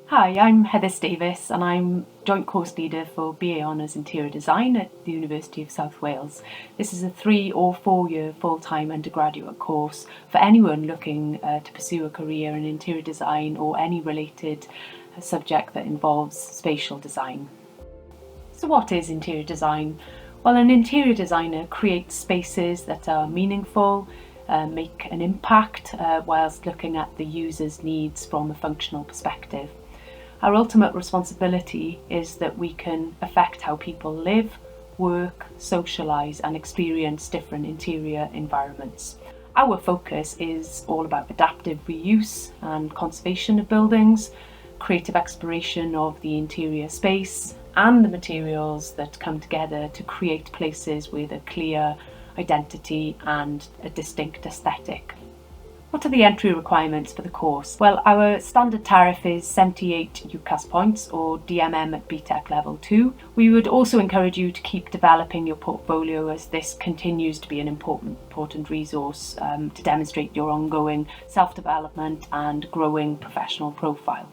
Hi, I'm Heather Davis and I'm Joint Course Leader for BA Honours Interior Design at the University of South Wales. This is a 3 or 4 year full-time undergraduate course for anyone looking to pursue a career in interior design or any related subject that involves spatial design. So what is interior design? Well, an interior designer creates spaces that are meaningful, make an impact whilst looking at the user's needs from a functional perspective. Our ultimate responsibility is that we can affect how people live, work, socialise and experience different interior environments. Our focus is all about adaptive reuse and conservation of buildings, creative exploration of the interior space and the materials that come together to create places with a clear identity and a distinct aesthetic. What are the entry requirements for the course? Well, our standard tariff is 78 UCAS points or DMM at BTEC level 2. We would also encourage you to keep developing your portfolio as this continues to be an important resource to demonstrate your ongoing self-development and growing professional profile.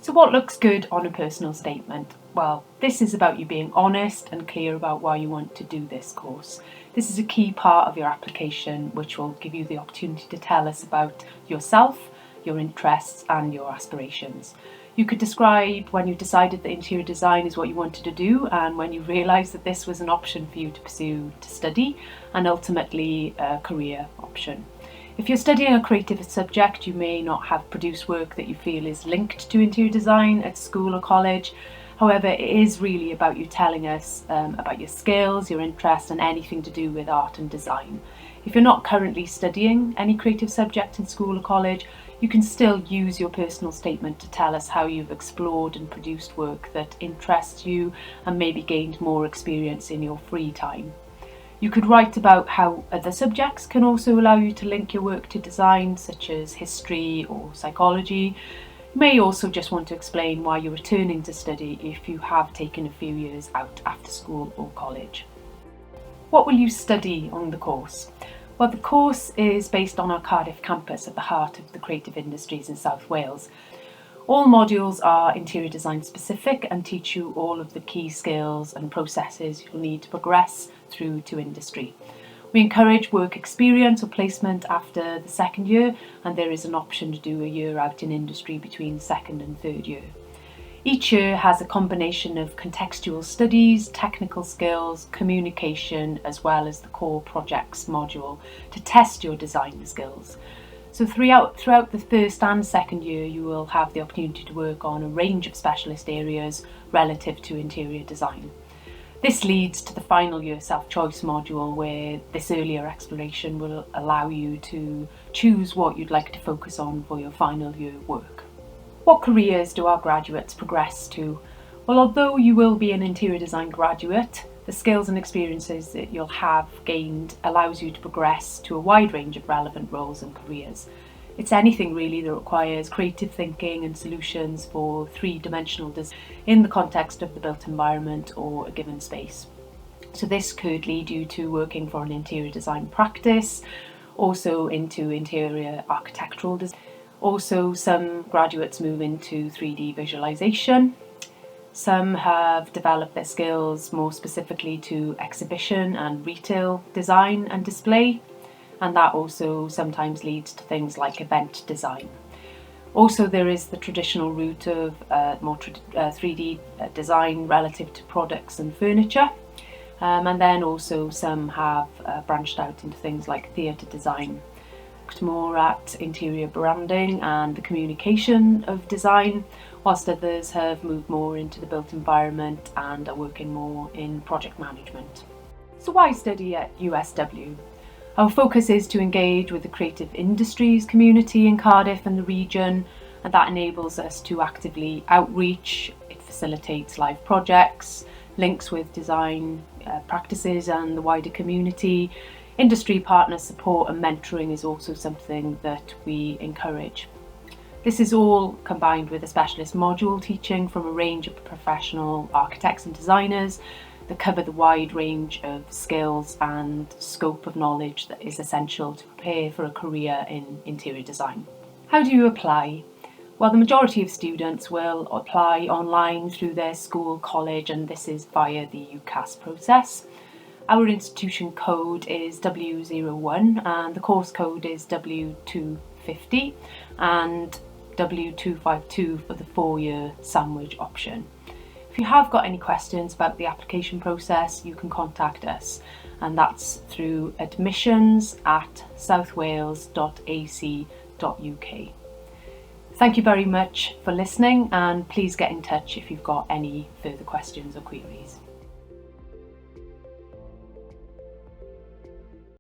So what looks good on a personal statement? Well, this is about you being honest and clear about why you want to do this course. This is a key part of your application, which will give you the opportunity to tell us about yourself, your interests and your aspirations. You could describe when you decided that interior design is what you wanted to do and when you realised that this was an option for you to pursue to study and ultimately a career option. If you're studying a creative subject, you may not have produced work that you feel is linked to interior design at school or college. However, it is really about you telling us about your skills, your interests and anything to do with art and design. If you're not currently studying any creative subject in school or college, you can still use your personal statement to tell us how you've explored and produced work that interests you and maybe gained more experience in your free time. You could write about how other subjects can also allow you to link your work to design, such as history or psychology. You may also just want to explain why you're returning to study if you have taken a few years out after school or college. What will you study on the course? Well, the course is based on our Cardiff campus at the heart of the creative industries in South Wales. All modules are interior design specific and teach you all of the key skills and processes you'll need to progress through to industry. We encourage work experience or placement after the second year, and there is an option to do a year out in industry between second and third year. Each year has a combination of contextual studies, technical skills, communication, as well as the core projects module to test your design skills. So throughout the first and second year, you will have the opportunity to work on a range of specialist areas relative to interior design. This leads to the final year self-choice module, where this earlier exploration will allow you to choose what you'd like to focus on for your final year work. What careers do our graduates progress to? Well, although you will be an interior design graduate, the skills and experiences that you'll have gained allows you to progress to a wide range of relevant roles and careers. It's anything really that requires creative thinking and solutions for three-dimensional design in the context of the built environment or a given space. So this could lead you to working for an interior design practice, also into interior architectural design. Also, some graduates move into 3D visualization. Some have developed their skills more specifically to exhibition and retail design and display, and that also sometimes leads to things like event design. Also, there is the traditional route of 3D design relative to products and furniture, and then also some have branched out into things like theatre design. Looked more at interior branding and the communication of design, whilst others have moved more into the built environment and are working more in project management. So why study at USW? Our focus is to engage with the creative industries community in Cardiff and the region, and that enables us to actively outreach. It facilitates live projects, links with design practices and the wider community. Industry partner support and mentoring is also something that we encourage. This is all combined with a specialist module teaching from a range of professional architects and designers that cover the wide range of skills and scope of knowledge that is essential to prepare for a career in interior design. How do you apply? Well, the majority of students will apply online through their school, college, and this is via the UCAS process. Our institution code is W01 and the course code is W250 and W252 for the 4-year sandwich option. If you have got any questions about the application process, you can contact us, and that's through admissions@southwales.ac.uk. Thank you very much for listening, and please get in touch if you've got any further questions or queries.